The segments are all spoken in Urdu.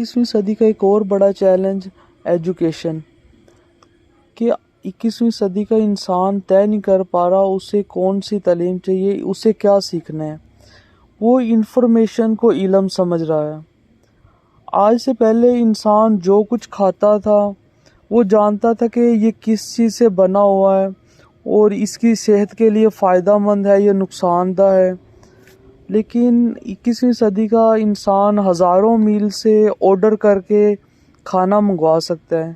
21ویں صدی کا ایک اور بڑا چیلنج ایجوکیشن کہ 21ویں صدی کا انسان طے نہیں کر پا رہا اسے کون سی تعلیم چاہیے، اسے کیا سیکھنا ہے۔ وہ انفارمیشن کو علم سمجھ رہا ہے۔ آج سے پہلے انسان جو کچھ کھاتا تھا وہ جانتا تھا کہ یہ کس چیز سے بنا ہوا ہے اور اس کی صحت کے لیے فائدہ مند ہے یا نقصان دہ ہے، لیکن 21ویں صدی کا انسان ہزاروں میل سے آرڈر کر کے کھانا منگوا سکتا ہے،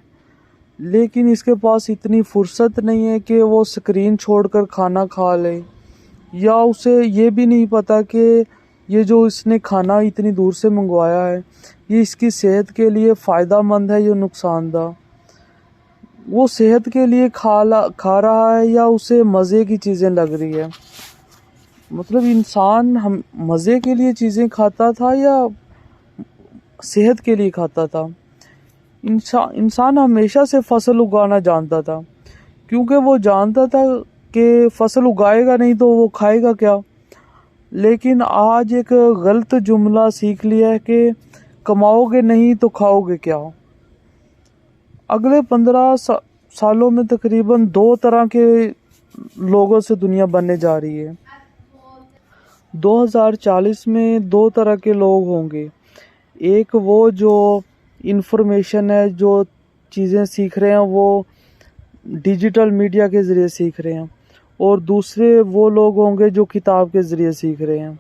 لیکن اس کے پاس اتنی فرصت نہیں ہے کہ وہ اسکرین چھوڑ کر کھانا کھا لے، یا اسے یہ بھی نہیں پتا کہ یہ جو اس نے کھانا اتنی دور سے منگوایا ہے یہ اس کی صحت کے لیے فائدہ مند ہے یا نقصان دہ۔ وہ صحت کے لیے کھا رہا ہے یا اسے مزے کی چیزیں لگ رہی ہے۔ مطلب انسان مزے کے لیے چیزیں کھاتا تھا یا صحت کے لیے کھاتا تھا۔ انسان ہمیشہ سے فصل اگانا جانتا تھا، کیونکہ وہ جانتا تھا کہ فصل اگائے گا نہیں تو وہ کھائے گا کیا۔ لیکن آج ایک غلط جملہ سیکھ لیا ہے کہ کماؤ گے نہیں تو کھاؤ گے کیا۔ اگلے 15 سالوں میں تقریباً 2 طرح کے لوگوں سے دنیا بننے جا رہی ہے۔ 2040 میں 2 طرح کے لوگ ہوں گے، ایک وہ جو انفارمیشن ہے، جو چیزیں سیکھ رہے ہیں وہ ڈیجیٹل میڈیا کے ذریعے سیکھ رہے ہیں، اور دوسرے وہ لوگ ہوں گے جو کتاب کے ذریعے سیکھ رہے ہیں۔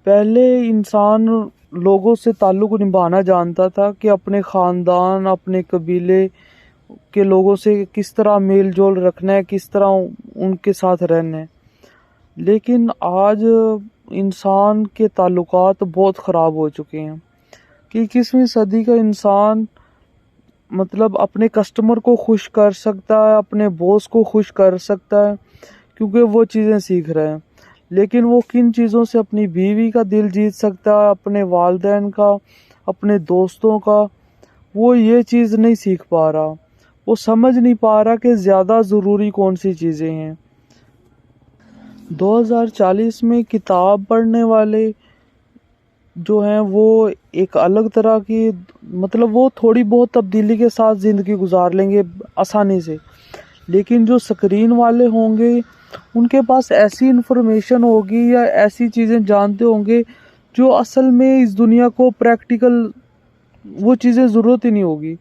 پہلے انسان لوگوں سے تعلق نبھانا جانتا تھا کہ اپنے خاندان، اپنے قبیلے کے لوگوں سے کس طرح میل جول رکھنا ہے، کس طرح ان کے ساتھ رہنا ہے۔ لیکن آج انسان کے تعلقات بہت خراب ہو چکے ہیں کہ 21ویں صدی کا انسان مطلب اپنے کسٹمر کو خوش کر سکتا ہے، اپنے باس کو خوش کر سکتا ہے کیونکہ وہ چیزیں سیکھ رہے ہیں، لیکن وہ کن چیزوں سے اپنی بیوی کا دل جیت سکتا ہے، اپنے والدین کا، اپنے دوستوں کا، وہ یہ چیز نہیں سیکھ پا رہا۔ وہ سمجھ نہیں پا رہا کہ زیادہ ضروری کون سی چیزیں ہیں۔ 2040 میں کتاب پڑھنے والے جو ہیں وہ ایک الگ طرح کی مطلب وہ تھوڑی بہت تبدیلی کے ساتھ زندگی گزار لیں گے آسانی سے، لیکن جو سکرین والے ہوں گے ان کے پاس ایسی انفارمیشن ہوگی یا ایسی چیزیں جانتے ہوں گے جو اصل میں اس دنیا کو پریکٹیکل وہ چیزیں ضرورت ہی نہیں ہوگی۔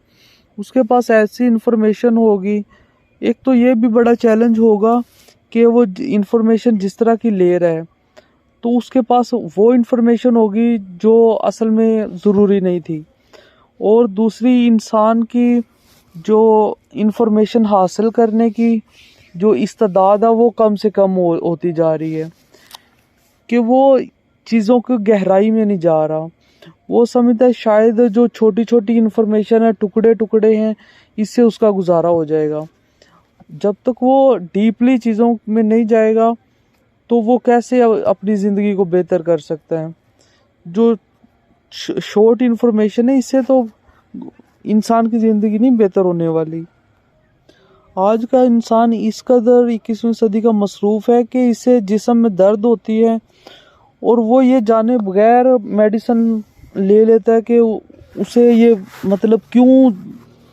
اس کے پاس ایسی انفارمیشن ہوگی، ایک تو یہ بھی بڑا چیلنج ہوگا کہ وہ انفارمیشن جس طرح کی لے رہا ہے تو اس کے پاس وہ انفارمیشن ہوگی جو اصل میں ضروری نہیں تھی، اور دوسری انسان کی جو انفارمیشن حاصل کرنے کی جو استعداد ہے وہ کم سے کم ہوتی جا رہی ہے کہ وہ چیزوں کی گہرائی میں نہیں جا رہا۔ وہ سمجھتا ہے شاید جو چھوٹی چھوٹی انفارمیشن ہے، ٹکڑے ٹکڑے ہیں، اس سے اس کا گزارا ہو جائے گا۔ جب تک وہ ڈیپلی چیزوں میں نہیں جائے گا تو وہ کیسے اپنی زندگی کو بہتر کر سکتا ہے۔ جو شارٹ انفارمیشن ہے اس سے تو انسان کی زندگی نہیں بہتر ہونے والی۔ آج کا انسان اس قدر 21ویں صدی کا مصروف ہے کہ اسے جسم میں درد ہوتی ہے اور وہ یہ جانے بغیر میڈیسن لے لیتا ہے کہ اسے یہ مطلب کیوں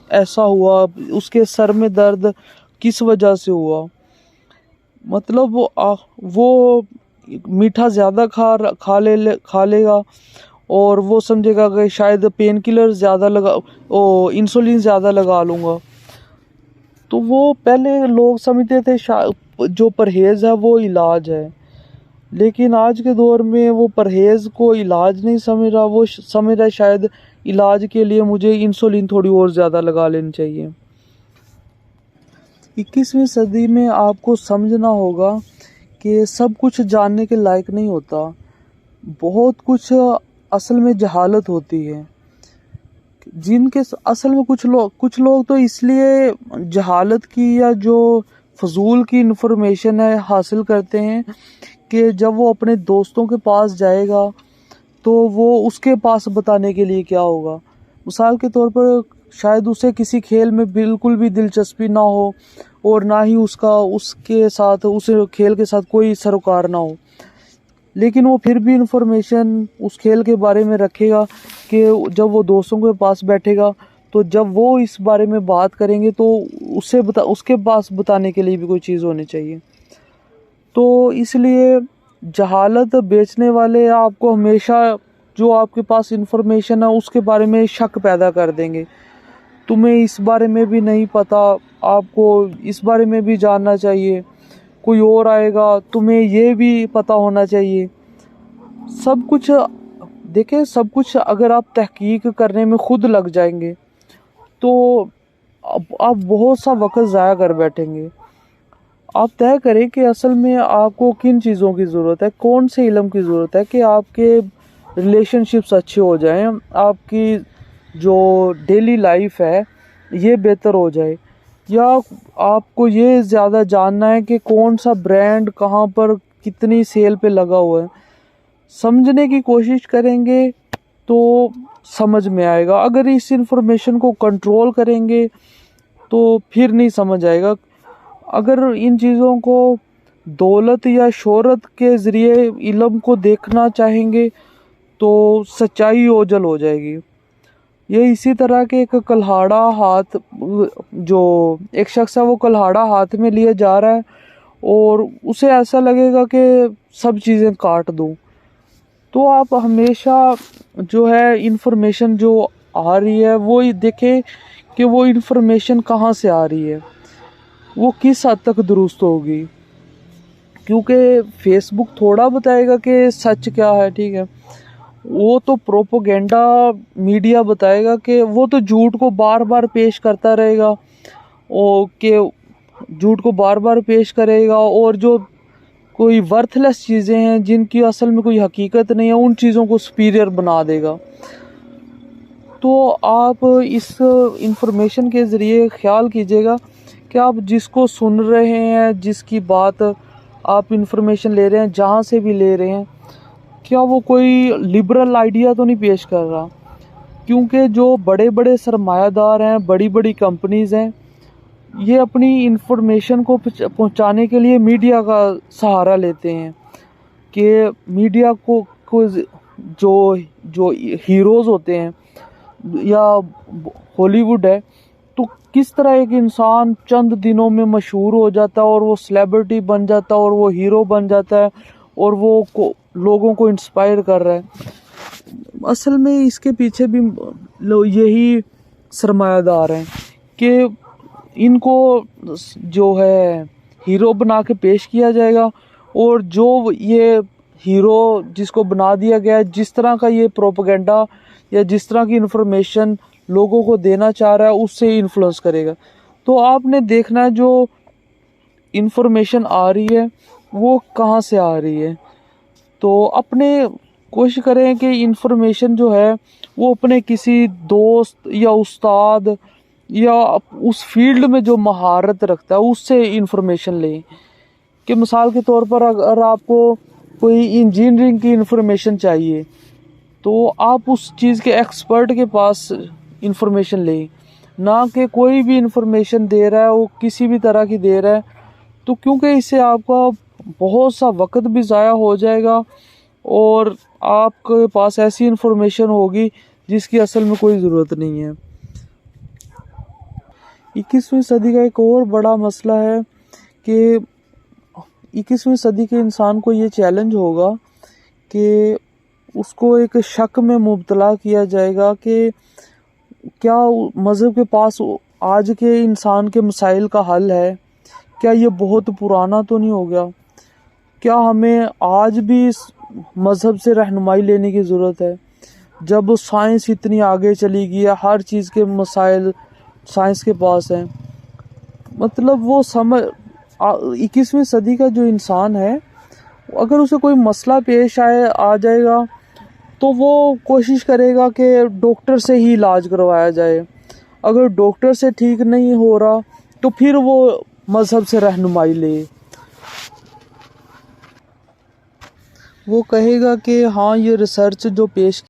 ایسا ہوا، اس کے سر میں درد کس وجہ سے ہوا۔ مطلب وہ میٹھا زیادہ کھا لے گا اور وہ سمجھے گا کہ شاید پین کلر زیادہ انسولین زیادہ لگا لوں گا۔ تو وہ پہلے لوگ سمجھتے تھے جو پرہیز ہے وہ علاج ہے، لیکن آج کے دور میں وہ پرہیز کو علاج نہیں سمجھ رہا، وہ سمجھ رہا ہے شاید علاج کے لیے مجھے انسولین تھوڑی اور زیادہ لگا لینی چاہیے۔ 21ویں صدی میں آپ کو سمجھنا ہوگا کہ سب کچھ جاننے کے لائق نہیں ہوتا، بہت کچھ اصل میں جہالت ہوتی ہے، جن کے اصل میں کچھ لوگ تو اس لیے جہالت کی یا جو فضول کی انفارمیشن ہے حاصل کرتے ہیں کہ جب وہ اپنے دوستوں کے پاس جائے گا تو وہ اس کے پاس بتانے کے لیے کیا ہوگا۔ مثال کے طور پر شاید اسے کسی کھیل میں بالکل بھی دلچسپی نہ ہو اور نہ ہی اس کھیل کے ساتھ کوئی سروکار نہ ہو، لیکن وہ پھر بھی انفارمیشن اس کھیل کے بارے میں رکھے گا کہ جب وہ دوستوں کے پاس بیٹھے گا تو جب وہ اس بارے میں بات کریں گے تو اس کے پاس بتانے کے لیے بھی کوئی چیز ہونی چاہیے. تو اس لیے جہالت بیچنے والے آپ کو ہمیشہ جو آپ کے پاس انفارمیشن ہے اس کے بارے میں شک پیدا کر دیں گے. تمہیں اس بارے میں بھی نہیں پتہ، آپ کو اس بارے میں بھی جاننا چاہیے. کوئی اور آئے گا، تمہیں یہ بھی پتہ ہونا چاہیے. سب کچھ دیکھیں، سب کچھ اگر آپ تحقیق کرنے میں خود لگ جائیں گے تو آپ بہت سا وقت ضائع کر بیٹھیں گے. آپ طے کریں کہ اصل میں آپ کو کن چیزوں کی ضرورت ہے، کون سے علم کی ضرورت ہے کہ آپ کے ریلیشن شپس اچھے ہو جائیں، آپ کی جو ڈیلی لائف ہے یہ بہتر ہو جائے، یا آپ کو یہ زیادہ جاننا ہے کہ کون سا برانڈ کہاں پر کتنی سیل پہ لگا ہوا ہے. سمجھنے کی کوشش کریں گے تو سمجھ میں آئے گا. اگر اس انفارمیشن کو کنٹرول کریں گے تو پھر نہیں سمجھ آئے گا. اگر ان چیزوں کو دولت یا شہرت کے ذریعے علم کو دیکھنا چاہیں گے تو سچائی اوجھل ہو جائے گی. یہ اسی طرح کے ایک کلہاڑا ہاتھ، جو ایک شخص ہے وہ کلہاڑا ہاتھ میں لیے جا رہا ہے اور اسے ایسا لگے گا کہ سب چیزیں کاٹ دوں. تو آپ ہمیشہ جو ہے انفارمیشن جو آ رہی ہے وہ دیکھیں کہ وہ انفارمیشن کہاں سے آ رہی ہے، وہ کس حد تک درست ہوگی. کیونکہ فیس بک تھوڑا بتائے گا کہ سچ کیا ہے، ٹھیک ہے، وہ تو پروپوگینڈا میڈیا بتائے گا کہ وہ تو جھوٹ کو بار بار پیش کرتا رہے گا، اور کہ جھوٹ کو بار بار پیش کرے گا، اور جو کوئی ورتھ لیس چیزیں ہیں جن کی اصل میں کوئی حقیقت نہیں ہے ان چیزوں کو سپیریئر بنا دے گا. تو آپ اس انفارمیشن کے ذریعے خیال کیجئے گا کہ آپ جس کو سن رہے ہیں، جس کی بات آپ انفارمیشن لے رہے ہیں، جہاں سے بھی لے رہے ہیں، کیا وہ کوئی لبرل آئیڈیا تو نہیں پیش کر رہا. کیونکہ جو بڑے بڑے سرمایہ دار ہیں، بڑی بڑی کمپنیز ہیں، یہ اپنی انفارمیشن کو پہنچانے کے لیے میڈیا کا سہارا لیتے ہیں. کہ میڈیا کو جو ہیروز ہوتے ہیں یا ہالی ووڈ ہے، تو کس طرح ایک انسان چند دنوں میں مشہور ہو جاتا ہے اور وہ سیلیبریٹی بن جاتا ہے اور وہ ہیرو بن جاتا ہے اور وہ لوگوں کو انسپائر کر رہا ہے. اصل میں اس کے پیچھے بھی یہی سرمایہ دار ہیں کہ ان کو جو ہے ہیرو بنا کے پیش کیا جائے گا، اور جو یہ ہیرو جس کو بنا دیا گیا ہے، جس طرح کا یہ پروپیگنڈا یا جس طرح کی انفارمیشن لوگوں کو دینا چاہ رہا ہے اس سے انفلوئنس کرے گا. تو آپ نے دیکھنا ہے جو انفارمیشن آ رہی ہے وہ کہاں سے آ رہی ہے. تو اپنے کوشش کریں کہ انفارمیشن جو ہے وہ اپنے کسی دوست یا استاد یا اس فیلڈ میں جو مہارت رکھتا ہے اس سے انفارمیشن لیں. کہ مثال کے طور پر اگر آپ کو کوئی انجینئرنگ کی انفارمیشن چاہیے تو آپ اس چیز کے ایکسپرٹ کے پاس انفارمیشن لیں، نہ کہ کوئی بھی انفارمیشن دے رہا ہے وہ کسی بھی طرح کی دے رہا ہے. تو کیونکہ اس سے آپ کا بہت سا وقت بھی ضائع ہو جائے گا اور آپ کے پاس ایسی انفارمیشن ہوگی جس کی اصل میں کوئی ضرورت نہیں ہے. 21ویں صدی کا ایک اور بڑا مسئلہ ہے کہ 21ویں صدی کے انسان کو یہ چیلنج ہوگا کہ اس کو ایک شک میں مبتلا کیا جائے گا کہ کیا مذہب کے پاس آج کے انسان کے مسائل کا حل ہے. کیا یہ بہت پرانا تو نہیں ہو گیا؟ کیا ہمیں آج بھی اس مذہب سے رہنمائی لینے کی ضرورت ہے جب سائنس اتنی آگے چلی گئی ہے، ہر چیز کے مسائل سائنس کے پاس ہیں. مطلب وہ 21ویں صدی کا جو انسان ہے اگر اسے کوئی مسئلہ پیش آ جائے گا تو وہ کوشش کرے گا کہ ڈاکٹر سے ہی علاج کروایا جائے. اگر ڈاکٹر سے ٹھیک نہیں ہو رہا تو پھر وہ مذہب سے رہنمائی لے. وہ کہے گا کہ ہاں یہ ریسرچ جو پیش